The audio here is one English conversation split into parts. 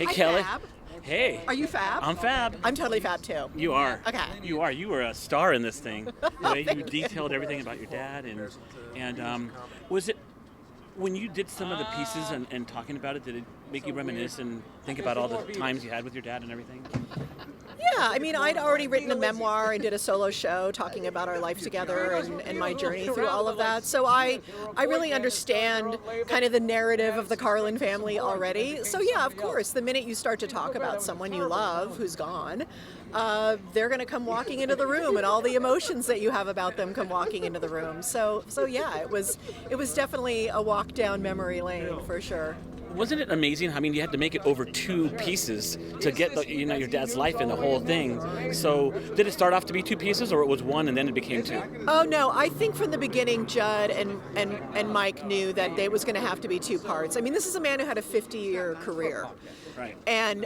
Hey, Hi, Kelly. Fab. Hey. Are you Fab? I'm Fab. I'm totally Fab too. You are. Okay. You are. You were a star in this thing. The way you detailed everything about your dad, and was it when you did some of the pieces and talking about it? Did it make you reminisce and think about all the times you had with your dad and everything? Yeah, I mean, I'd already written a memoir and did a solo show talking about our life together and my journey through all of that. So I really understand kind of the narrative of the Carlin family already. So yeah, of course, the minute you start to talk about someone you love who's gone, they're going to come walking into the room, and all the emotions that you have about them come walking into the room. So yeah, it was definitely a walk down memory lane for sure. Wasn't it amazing? I mean, you had to make it over 2 pieces to get your dad's life and the whole thing. So did it start off to be 2 pieces, or it was 1 and then it became 2? Oh no, I think from the beginning Judd and Mike knew that it was going to have to be 2 parts. I mean, this is a man who had a 50-year career. Right. And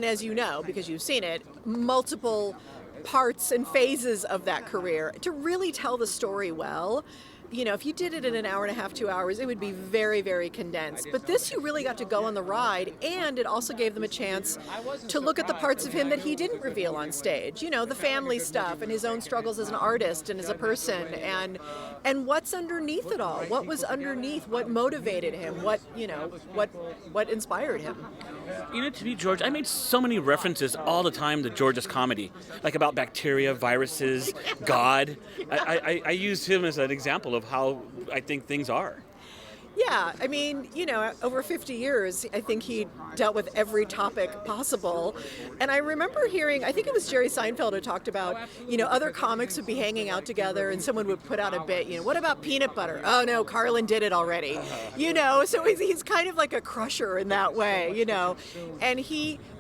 as you know, because you've seen it, multiple parts and phases of that career. To really tell the story well, if you did it in an hour and a half, 2 hours, it would be very, very condensed. But this, you really got to go on the ride, and it also gave them a chance to look at the parts of him that he didn't reveal on stage. The family stuff and his own struggles as an artist and as a person, and what's underneath it all. What was underneath? What motivated him? What inspired him? To me, George, I made so many references all the time to George's comedy, like about bacteria, viruses, God. I used him as an example of how I think things are. Yeah, I mean, over 50 years, I think he dealt with every topic possible. And I remember hearing, I think it was Jerry Seinfeld who talked about, other comics would be hanging out together and someone would put out a bit, what about peanut butter? Oh no, Carlin did it already. So he's kind of like a crusher in that way, And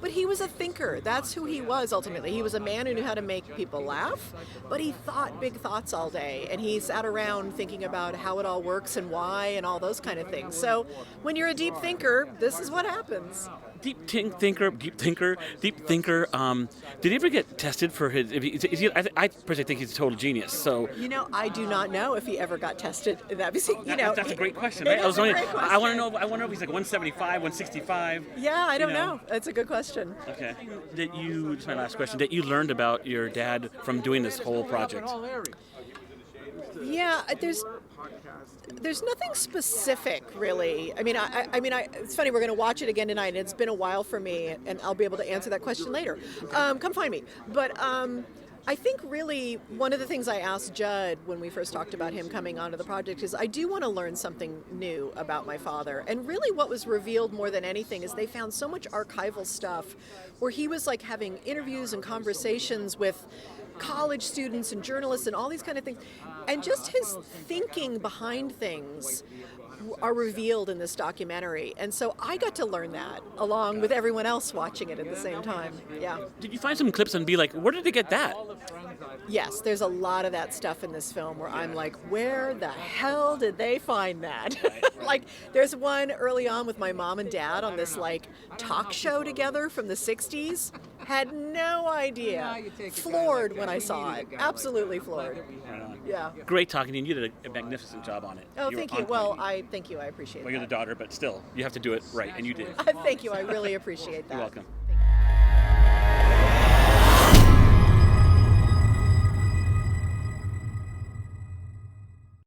but he was a thinker. That's who he was ultimately. He was a man who knew how to make people laugh, but he thought big thoughts all day. And he sat around thinking about how it all works and why and all those kind of things. So when you're a deep thinker, this is what happens. Deep thinker. Did he ever get tested for his? I personally think he's a total genius. So I do not know if he ever got tested. That's a great question. Right? I want to know. I wonder if he's like 175, 165. Yeah, I don't know. That's a good question. Okay. This is my last question. That you learned about your dad from doing this whole project? Yeah, there's nothing specific, really. I mean, it's funny, we're going to watch it again tonight, and it's been a while for me, and I'll be able to answer that question later. Come find me. But I think really one of the things I asked Judd when we first talked about him coming onto the project is I do want to learn something new about my father. And really what was revealed more than anything is they found so much archival stuff where he was like having interviews and conversations with college students and journalists and all these kind of things. And just his thinking behind things are revealed in this documentary. And so I got to learn that along with everyone else watching it at the same time. Yeah. Did you find some clips and be like, where did they get that? Yes, there's a lot of that stuff in this film where I'm like, where the hell did they find that? Like, there's one early on with my mom and dad on this like talk show together from the 60s. Had no idea. Floored when I saw it. Absolutely floored. Yeah. Great talking to you. You did a magnificent job on it. Oh, thank you. Well, thank you. I appreciate it. Well, you're the daughter, but still, you have to do it right, and you did. Thank you. I really appreciate that. You're welcome.